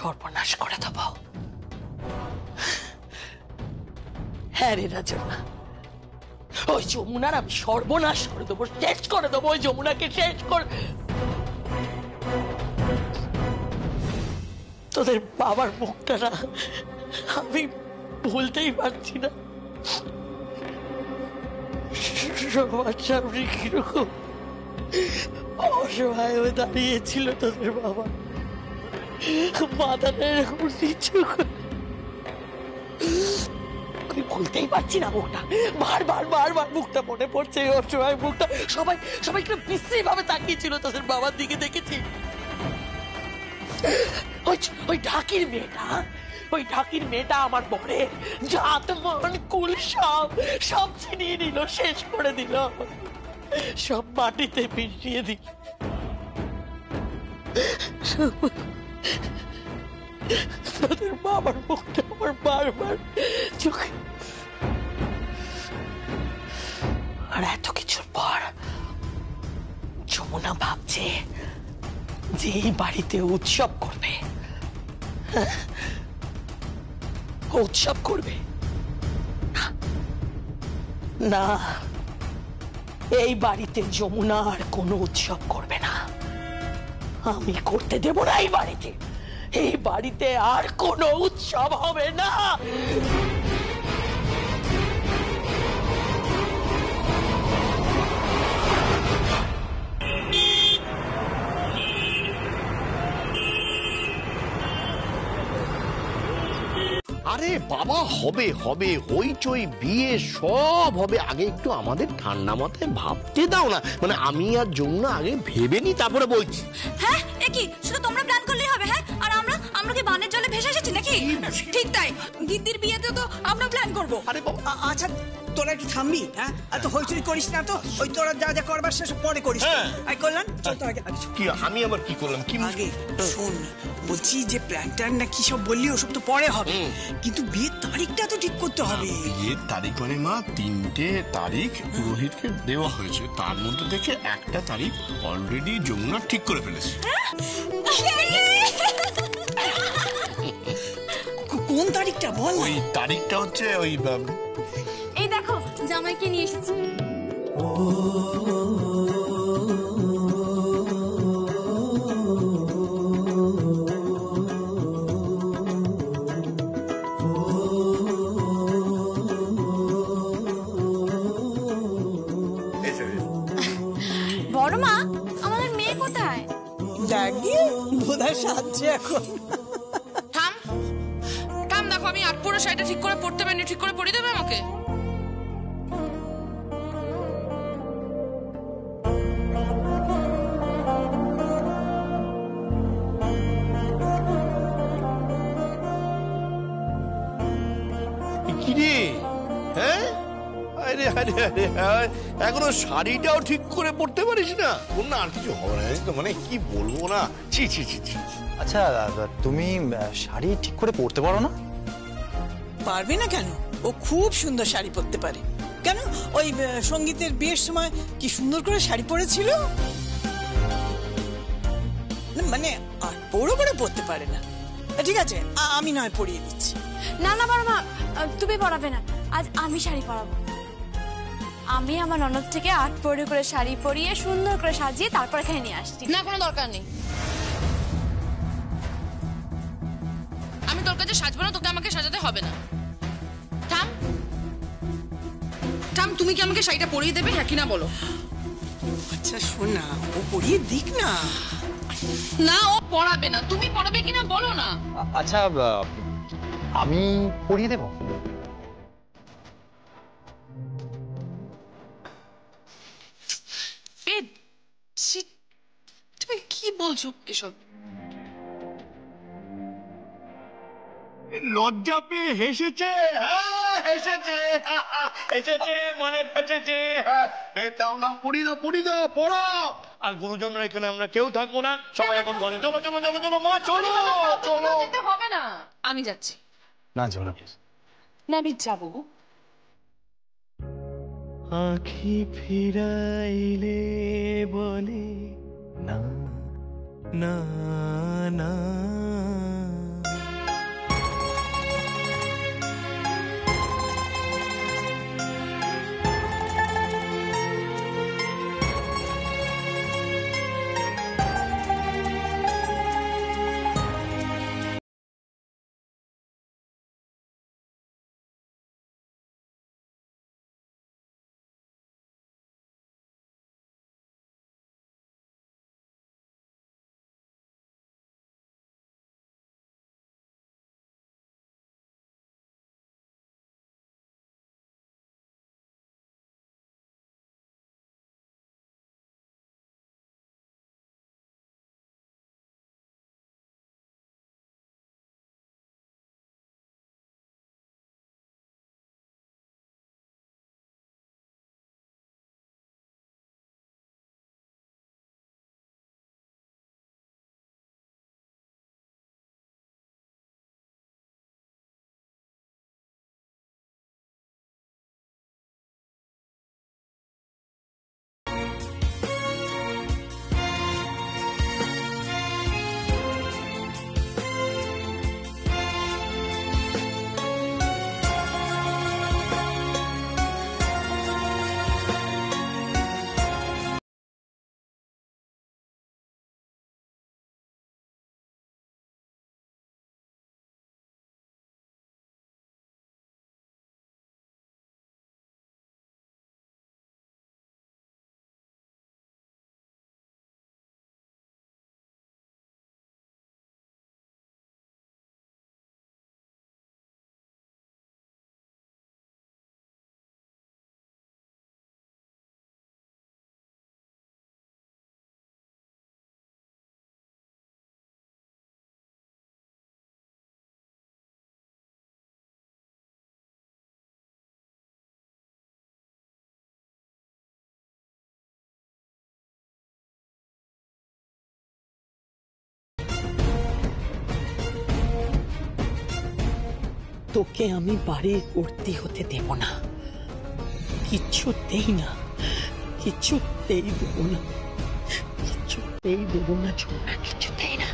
সর্বনাশ করে দেব। হ্যাঁ রে রাজন্না, ওই যমুনার আমি সর্বনাশ করে দেবো, শেষ করে দেবো ওই যমুনাকে, শেষ করে। তোদের বাবার মুখটা না আমি ভুলতেই পারছি না। সবার সামনে কিরকম অসহায় হয়ে দাঁড়িয়েছিল তোদের বাবা, মাথাটা এরকম নিচু করে। আমি ভুলতেই পারছি না মুখটা, বারবার বারবার মুখটা মনে পড়ছে, অসহায় মুখটা। সবাই সবাই একটু বিশ্রী ভাবে তাকিয়েছিল তোদের বাবার দিকে, দেখেছি। ওই ঢাকির মেয়েটা, ওই ঢাকির মেয়েটা আমার বরে জাত মান কুল সব ছিনিয়ে নিল, শেষ করে দিল, সব মাটিতে মিশিয়ে দিল। তোদের বাবার মুখটা আমার বারবার চোখে। আর এত কিছুর পর যমুনা ভাবছে যে এই বাড়িতে উৎসব করবে, উৎসব করবে না। এই বাড়িতে যমুনা আর কোনো উৎসব করবে না, আমি করতে দেব না। এই বাড়িতে আর কোনো উৎসব হবে না। আরে বাবা, হবে হবে, হইচই বিয়ে সব হবে, আগে একটু আমাদের ঠান্ডা মাথায় ভাবতে দাও না। মানে আমি আর যমুনা আগে ভেবে নি, তারপরে বলছি। হ্যাঁ, একই শুধু তোমরা প্ল্যান করলেই হবে? হ্যাঁ, আর আমরা কি বানের জলে ভেসে এসেছি নাকি? ঠিক তাই, দিদির বিয়েতে তো আমরা প্ল্যান করবো। আরে আচ্ছা তোরা একটু থামবি? হ্যাঁ, এত হইচই করিস না তো। ওই তোরা যা যা করবার সেসব পরে করিস। আই করলাম কি, আমি আবার কি করলাম? কি আগে শোন, বলছি যে প্ল্যান ট্যান না কি সব বললি ওসব তো পরে হবে, কিন্তু বিয়ের তারিখটা তো ঠিক করতে হবে। বিয়ের তারিখ মানে মা 3টে তারিখ পুরোহিতকে দেওয়া হয়েছে, তার মধ্যে থেকে একটা তারিখ অলরেডি যমুনা ঠিক করে ফেলেছে। কোন তারিখটা বল? ওই তারিখটা হচ্ছে ওই এই দেখো জামাইকে নিয়ে এসেছি। বড় মা, আমাদের মেয়ে কোথায়? জাগিয়ে বোধহয় সাজছে এখন। থাম, দেখো আমি 8 পুরো শাড়িটা ঠিক করে পরতে পারিনি, ঠিক করে পরিয়ে দেবে আমাকে? কিরে, হ্যাঁ? আরে আরে আরে, এখনো শাড়িটাও ঠিক করে পড়তে পারিস না? না আর কিছু হবে না তো, মানে কি বলবো না। ছি ছি ছি ছি। আচ্ছা, তুমি শাড়ি ঠিক করে পরতে পারো না? পারবে না কেন? ও খুব সুন্দর শাড়ি পরতে পারে। কেন, ওই সঙ্গীতের বিয়ের সময় কি সুন্দর করে শাড়ি পরেছিল। মানে আর বড় করে পরতে পারে না। ঠিক আছে, আমি নয় পরিয়ে দিচ্ছি। না না বড় মা, তুমি পরাবে না, আজ আমি শাড়ি পরাবো। আমি আমার ননদ থেকে 8 পরে করে শাড়ি পরিয়ে সুন্দর করে সাজিয়ে তারপর এখানে নিয়ে আসছি। না, কোনো দরকার নেই। আমি তোর কাছে সাজবো না, তোকে আমাকে সাজাতে হবে না। থাম, তুমি কি আমাকে শাড়িটা পরিয়ে দেবে, হ্যাঁ কি না বলো? আচ্ছা শোন না, ও পরিয়ে দিক না। না, ও পরাবে না, তুমি পরাবে কিনা বলো না। আচ্ছা, আমি পরিয়ে দেব। তুমি কি বলছো এসব? লজ্জা পেয়ে হেসেছে, হেসেছে মানে হেসেছে। দাও না, পড়ি দাও পড়ো। আর গুরুজনরা এখানে আমরা কেউ থাকবো না, সবাই এখন ঘরে। চলো চলো চলো চলো মা, চলো চলো। যেতে হবে না, আমি যাচ্ছি। না চলো না, আমি যাবো। আঁখি ফিরাইলে বলে না না না। তোকে আমি বাড়ির ভর্তি হতে দেব না, কিচ্ছুতেই না, কিচ্ছুতেই দেব না, কিচ্ছুতেই দেব না যমুনা, কিচ্ছুতেই না।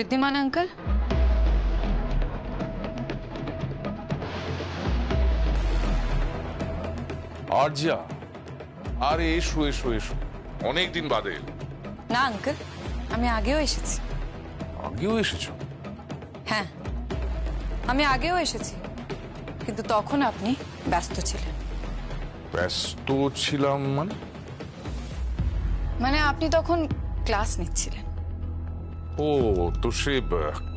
ঋদ্ধিমান আঙ্কেল, আরজা, আরে এসো এসো এসো, অনেকদিন বাদে। না আঙ্কেল, আমি আগেও এসেছি। আগেও এসেছো? হ্যাঁ, আমি আগেও এসেছি, কিন্তু তখন আপনি ব্যস্ত ছিলেন। ব্যস্ত ছিলাম মানে আপনি তখন ক্লাস নিচ্ছিলেন। ও, তো সে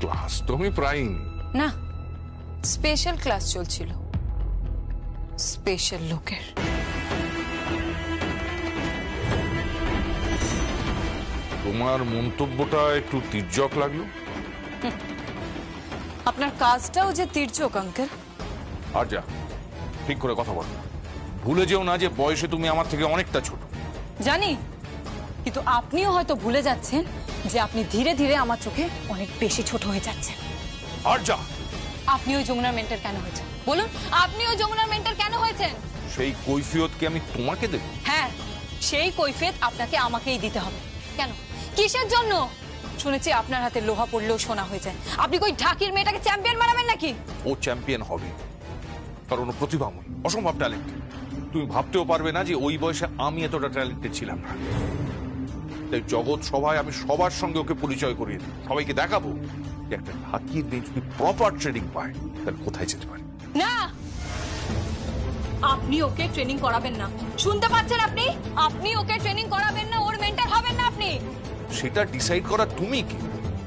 ক্লাস তো আমি প্রায়ই নিই। না, স্পেশাল ক্লাস চলছিল স্পেশাল লোকের। তোমার মন্তব্যটা একটু তির্যক লাগলো। আপনার কাজটাও যে তির্যক আঙ্কেল। আরজা, ঠিক করে কথা বলো, ভুলে যেও না যে বয়সে তুমি আমার থেকে অনেকটা ছোট। জানি, কিন্তু আপনিও হয়তো ভুলে যাচ্ছেন যে আপনি ধীরে ধীরে আমার চোখে অনেক বেশি ছোট হয়ে যাচ্ছেন। আরজা, আপনি ওই যমুনার মেন্টর কেন হয়েছেন বলুন? আপনি ওই যমুনার মেন্টর কেন হয়েছেন? সেই কৈফিয়ত কি আমি তোমাকে দেব? হ্যাঁ, সেই কৈফিয়ত আপনাকে আমাকেই দিতে হবে। কেন, কিসের জন্য? শুনেছি আপনার হাতে লোহা পড়লেও সোনা হয়ে যায়। আপনি কই ঢাকির মেয়েটাকে চ্যাম্পিয়ন বানাবেন নাকি? ও চ্যাম্পিয়ন হবে কারণ ও প্রতিভাময়ী, অসম্ভব ট্যালেন্ট। তুমি ভাবতেও পারবে না যে ওই বয়সে আমি এতটা ট্যালেন্টেড ছিলাম না। তাই জগৎ সভায় আমি সবার সঙ্গে ওকে পরিচয় করিয়ে দিই, সবাইকে দেখাবো যে একটা ঢাকির মেয়ে যদি প্রপার ট্রেনিং পায় তাহলে কোথায় যেতে পারে। না, আপনি ওকে ট্রেনিং করাবেন না। শুনতে পাচ্ছেন আপনি? আপনি ওকে ট্রেনিং করাবেন না, ওর মেন্টর হবেন না আপনি। সেটা ডিসাইড করা তুমি কি?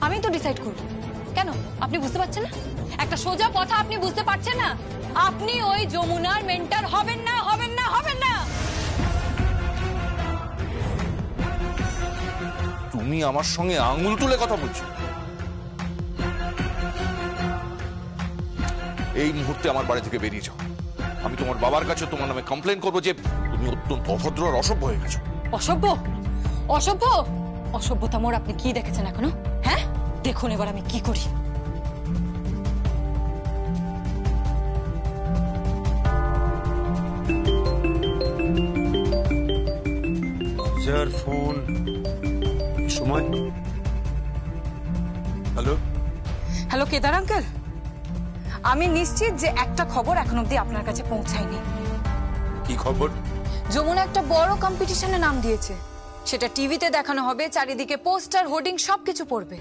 আমি তো ডিসাইড করব। কেন, আপনি বুঝতে পারছেন না? একটা সোজা কথা আপনি বুঝতে পারছেন না? আপনি ওই যমুনার মেন্টর হবেন না, হবেন না, হবেন না। তুমি আমার সঙ্গে আঙুল তুলে কথা বলছো? এই মুহূর্তে আমার বাড়ি থেকে বেরিয়ে যাও। আমি তোমার বাবার কাছে তোমার নামে কমপ্লেন করবো যে তুমি অত্যন্ত অভদ্র আর অসভ্য হয়ে গেছো। অসভ্য? অসভ্য? অসভ্যতা মোর আপনি কি দেখেছেন এখনো? হ্যাঁ, দেখুন এবার আমি কি করি। স্যার ফোন সময়। হ্যালো হ্যালো, কেদার আঙ্কেল, আমি নিশ্চিত যে একটা খবর এখন অব্দি আপনার কাছে পৌঁছায়নি। কি খবর? যমুনা একটা বড় কম্পিটিশনে নাম দিয়েছে। সেটা টিভিতে দেখানো হবে, চারিদিকে পোস্টার, হোর্ডিং সবকিছু পড়বে।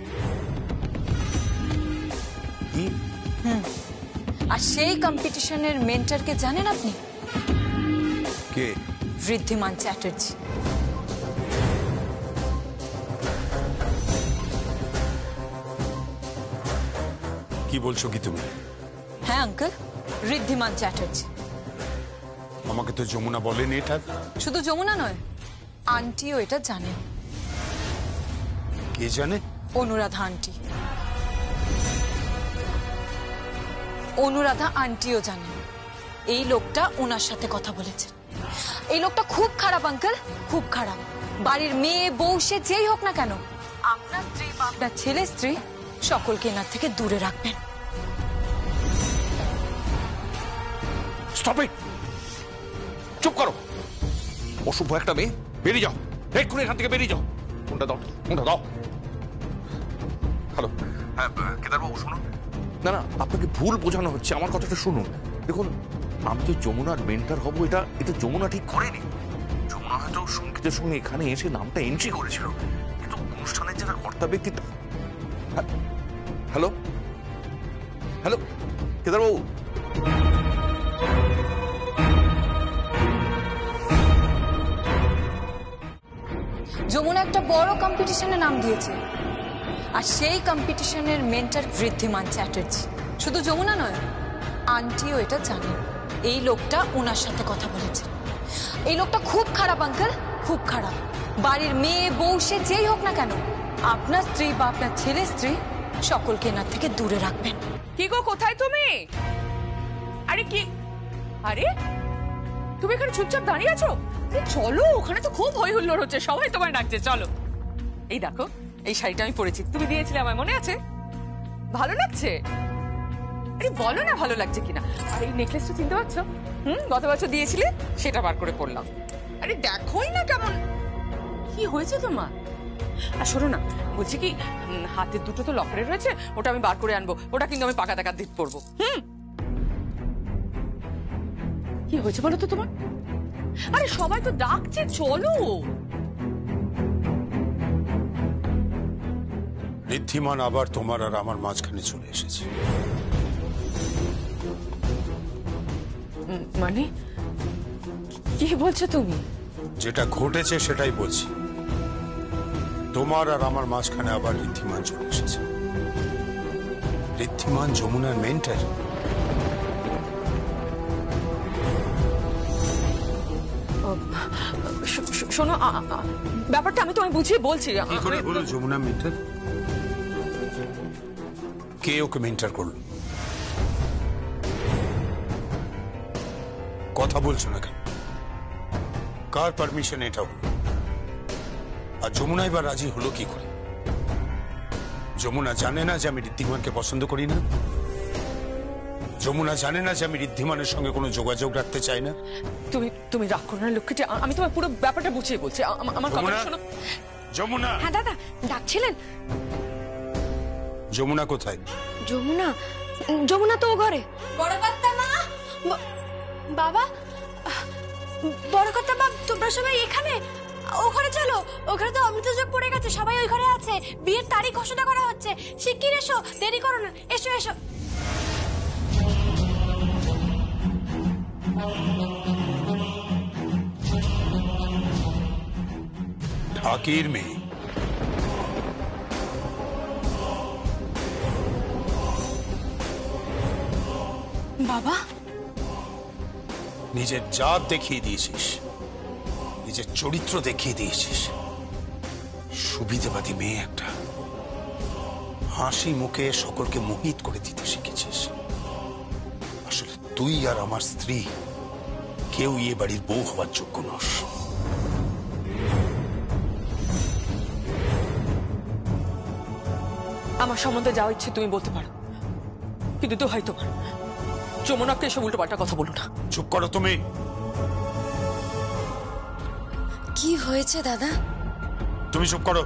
আর সেই কম্পিটিশনের মেন্টরকে জানেন আপনি? কে? ঋদ্ধিমান চ্যাটার্জি। কি বলছো কি তুমি? হ্যাঁ আঙ্কেল, ঋদ্ধিমান চ্যাটার্জি। আমাকে তো যমুনা বলেনি এটা। শুধু যমুনা নয়, আন্টিও এটা জানেন। কে জানে? অনুরাধা আন্টি। অনুরাধা আন্টিও জানেন এই লোকটা ওনার সাথে কথা বলেছে। এই লোকটা খুব খারাপ আঙ্কেল, খুব খারাপ। বাড়ির মেয়ে বউ সে যেই হোক না কেন, আপনার স্ত্রী বা আপনার ছেলে স্ত্রী সকলকে এনার থেকে দূরে রাখবেন। Stop it! চুপ করো, অসভ্য একটা মেয়ে। বেরিয়ে যাও, এক্ষুনি এখান থেকে বেরিয়ে যাও। ফোনটা দাও, ফোনটা দাও। হ্যালো, হ্যাঁ কেদারবাবু শুনুন। না না, আপনাকে ভুল বোঝানো হচ্ছে, আমার কথাটা শুনুন। দেখুন, আমি যে যমুনার মেন্টর হব এটা যমুনা ঠিক করেনি। যমুনা হয়তো সঙ্গীতের সঙ্গে এখানে এসে নামটা এন্ট্রি করেছিল, কিন্তু অনুষ্ঠানের যারা কর্তা ব্যক্তি। হ্যালো হ্যালো কেদারবাবু, যমুনা একটা বড় কম্পিটিশনে নাম দিয়েছে। আর সেই কম্পিটিশনের মেন্টর ঋদ্ধিমান চ্যাটার্জি। শুধু যমুনা নয়, আন্টিও এটা জানেন। এই লোকটা ওনার সাথে কথা বলেছে। এই লোকটা খুব খারাপ আঙ্কেল, খুব খারাপ। বাড়ির মেয়ে বউ সে যেই হোক না কেন, আপনার স্ত্রী বা আপনার ছেলে স্ত্রী সকলকে এনার থেকে দূরে রাখবেন। কি গো, কোথায় তুমি? আরে কি, আরে তুমি এখানে চুপচাপ দাঁড়িয়ে আছো? আরে চলো, ওখানে তো খুব হই হুল্লোড় হচ্ছে, সবাই তোমায় ডাকছে, চলো। এই দেখো, এই শাড়িটা আমি পরেছি, তুমি দিয়েছিলে আমায়, মনে আছে? ভালো লাগছে? আরে বলো না ভালো লাগছে কিনা। আর এই নেকলেসটা চিনতে পারছো? গত বছর দিয়েছিলে, সেটা বার করে পরলাম। আরে দেখোই না কেমন। কি হয়েছে তোমার? আর শোনো না, বলছি কি, হাতের দুটো তো লকারে রয়েছে, ওটা আমি বার করে আনবো, ওটা কিন্তু আমি পাকা টাকা দিতে পরবো। কি হয়েছে বলো তো তোমার? আরে সবাই তো ডাকছে, চলো। ঋদ্ধিমান আবার তোমার আর আমার মাঝখানে চলে এসেছে। মানে কি বলছো তুমি? যেটা ঘটেছে সেটাই বলছি। তোমার আর আমার মাঝখানে আবার ঋদ্ধিমান চলে এসেছে। ঋদ্ধিমান যমুনার মেন্টর। শোনো, ব্যাপারটা আমি তোমায় বুঝিয়ে বলছি। কি করে হলো যমুনা মেন্টর? কে ওকে মেন্টর করলো? কথা বলছো না কেন? কার পারমিশন এটা হলো? আর যমুনা এবার রাজি হলো কি করে? যমুনা জানে না যে আমি ঋদ্ধিমানকে পছন্দ করি না? যমুনা জানে না যে আমি ঋদ্ধিমানের সঙ্গে কোনো যোগাযোগ রাখতে চাই না? তুমি রাগ করো না লক্ষ্মীটি, আমি তোমার পুরো ব্যাপারটা বুঝিয়ে বলছি। আমার কথা শোনো। যমুনা! হ্যাঁ দাদা, ডাকছিলেন? যমুনা কোথায়? যমুনা তো ও ঘরে। বড় কর্তা মা, বাবা, বড় কর্তা মা, তোমরা সবাই এখানে? ওখানে চলো, ওখানে তো অমৃতযোগ পড়ে গেছে, সবাই ওই ঘরে আছে, বিয়ের তারিখ ঘোষণা করা হচ্ছে। শিগগির এসো, দেরি করো না, এসো এসো। ঢাকির মেয়ে। বাবা, নিজের জাত দেখিয়ে দিয়েছিস, নিজের চরিত্র দেখিয়ে দিয়েছিস। সুবিধাবাদী মেয়ে একটা, হাসি মুখে সকলকে মোহিত করে দিতে শিখেছিস। আসলে তুই আর আমার স্ত্রী কেউ এ বাড়ির বউ হওয়ার যোগ্য নস। আমার সম্বন্ধে যাওয়া ইচ্ছে তুমি বলতে পারো, কিন্তু তো হয় তোমার যমুনাকে এসব উল্টো পাল্টা কথা বলো না। চুপ করো তুমি। কি হয়েছে দাদা? তুমি চুপ করো,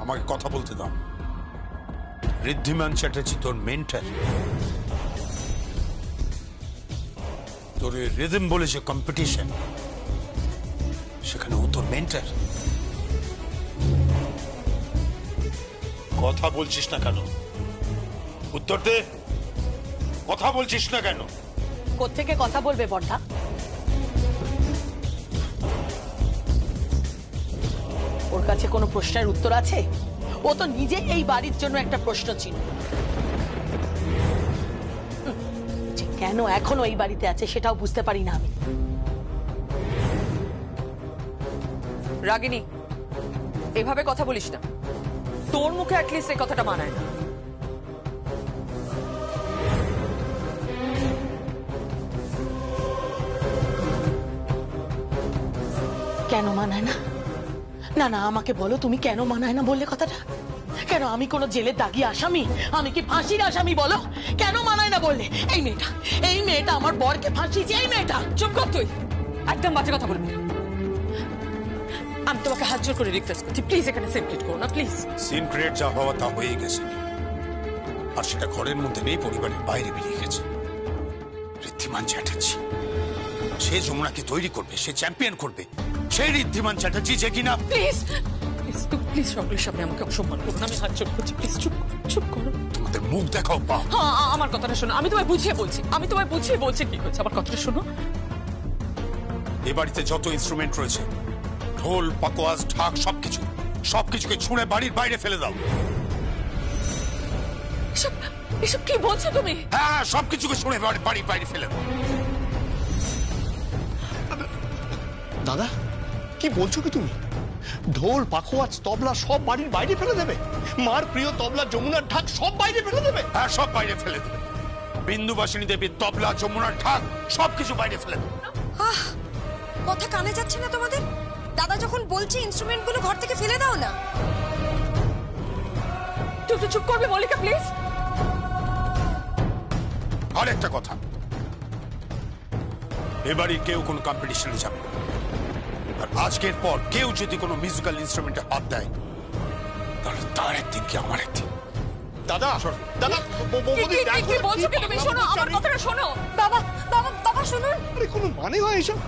আমাকে কথা বলতে দাও। ঋদ্ধিমান চ্যাটার্জি তোর মেন্টর। তোর রিদম বলে যে কম্পিটিশন, সেখানে ও তোর মেন্টর। কথা বলছিস না কেন? উত্তর দে, কথা বলছিস না কেন? কোত্থেকে কথা বলবে বড়দা? ওর কাছে কোনো প্রশ্নের উত্তর আছে? ও তো নিজে এই বাড়ির জন্য একটা প্রশ্ন ছিল, যে কেন এখনো এই বাড়িতে আছে সেটাও বুঝতে পারি না আমি। রাগিনী, এভাবে কথা বলিস না, তোর মুখে অ্যাটলিস্ট এই কথাটা মানায় না। কেন মানায় না? না না, আমাকে বলো তুমি কেন মানায় না বললে কথাটা? কেন আমি কোনো জেলের দাগি আসামি? আমি কি ফাঁসির আসামি? বলো কেন মানায় না বললে? এই মেয়েটা আমার বরকে ফাঁসিয়েছে, এই মেয়েটা। চুপ কর তুই, একদম বাজে কথা বলবি না। আমি তোমাকে হাত জোর করে রিকোয়েস্ট করছি, প্লিজ এখানে সিন ক্রিয়েট করো না, প্লিজ। সিন ক্রিয়েট যা হওয়া তা হয়ে গেছে, আর সেটা ঘরের মধ্যে নেই, পরিবারের বাইরে বেরিয়ে গেছে। ঋদ্ধিমান চ্যাটার্জি সে যমুনাকে তৈরি করবে, সে চ্যাম্পিয়ন করবে, সেই ঋদ্ধিমান চ্যাটার্জি যে কিনা। প্লিজ প্লিজ প্লিজ সকলের সামনে আমাকে অসম্মান করো না, আমি হাত জোর করছি, প্লিজ চুপ করো। তোমাদের মুখ দেখাও পা। হ্যাঁ, আমার কথাটা শোনো, আমি তোমায় বুঝিয়ে বলছি কি হয়েছে, আমার কথাটা শোনো। এ বাড়িতে যত ইনস্ট্রুমেন্ট রয়েছে, ঢোল, পাকোয়াজ, ঢাক, সবকিছুকে ছুঁড়ে বাড়ির বাইরে ফেলে দাও। এসব কি বলছো তুমি? হ্যাঁ, সবকিছুকে ছুঁড়ে বাড়ির বাইরে ফেলে দাও। দাদা কি বলছো কি তুমি? ঢোল পাখোয়াজ তবলা সব বাড়ির বাইরে ফেলে দেবে? মার প্রিয় তবলা যমুনার ঢাক সব বাইরে ফেলে দেবে? হ্যাঁ, সব বাইরে ফেলে দেবে। বিন্দুবাসিনী দেবীর তবলা, যমুনার ঢাক সবকিছু বাইরে ফেলে দেবে। কথা কানে যাচ্ছে না তোমাদের? দাদা যখন বলছে ইনস্ট্রুমেন্টগুলো ঘর থেকে ফেলে দাও না। তুই একটু চুপ করবি মল্লিকা প্লিজ? আর একটা কথা, এবারই কেউ কোনো কম্পিটিশনে যাবে না। আর আজকের পর কেউ যদি কোনো মিউজিক্যাল ইনস্ট্রুমেন্টে হাত দেয় তাহলে তার একদিন কি আমার একদিন। দাদা দাদা কি বলছো কি তুমি? শোনো আমার কথাটা শোনো। বাবা বাবা বাবা শুনুন। আরে কোনো মানে হয় এসব?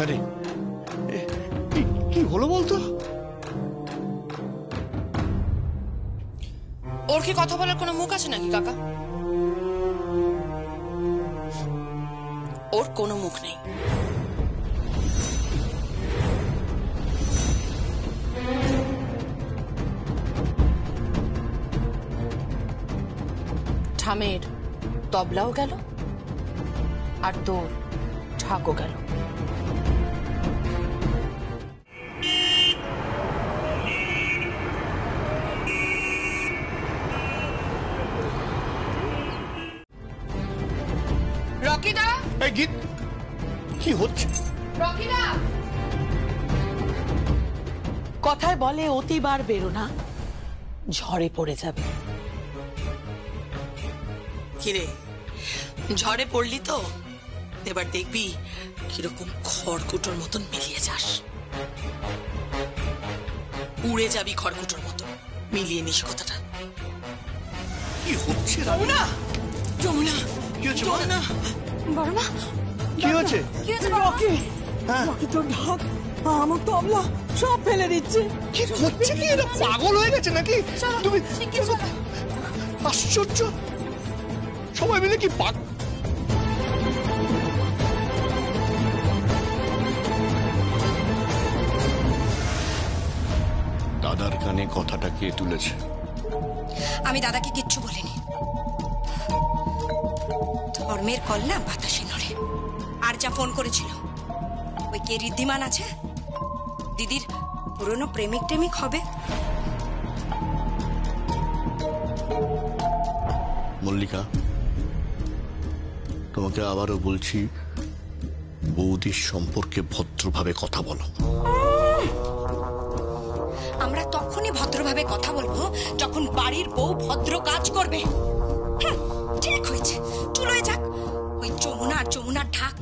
আরে কি হলো বলতো? ওর কি কথা বলার কোনো মুখ আছে নাকি কাকা? ওর কোনো মুখ নেই। ঠামের তবলাও গেল আর তোর ঢাকও গেল। রকিদা, এই গীত কি হচ্ছে? রকিদা, কথায় বলে অতিবার বেরো না, ঝড়ে পড়ে যাবে। কিরে, ঝড়ে পড়লি তো? এবার দেখবি কিরকম খড়কুটোর মতন মিলিয়ে যাস। উড়ে যাবি খড়কুটোর মতো। মিলিয়ে নিস কথাটা। কি হচ্ছে? যমুনা, যমুনা, কি হচ্ছে? যমুনা, বড় মা, কি হচ্ছে? কি হয়েছে বাবা? রকি তোর ঢাক আমার তবলা সব ফেলে দিচ্ছে। কি হচ্ছে কি? এটা পাগল হয়ে গেছে নাকি? তুমি আশ্চর্য, সবাই মিলে কি দাদার কানে কথাটা কে তুলেছে? আমি দাদাকে কিচ্ছু বলিনি। ধর্মের কল না বাতাসে নড়ে। আর যা ফোন করেছিল, ওই কে ঋদ্ধিমান আছে, দিদির পুরনো প্রেমিক টেমিক হবে। মল্লিকা, তোমাকে আবারও বলছি, বৌদির সম্পর্কে ভদ্রভাবে কথা বলো। আমরা তখনই ভদ্রভাবে কথা বলবো যখন বাড়ির বউ ভদ্র কাজ করবে। ঠিক হয়েছে, চুলোয় যাক ওই যমুনা আর যমুনার ঢাক।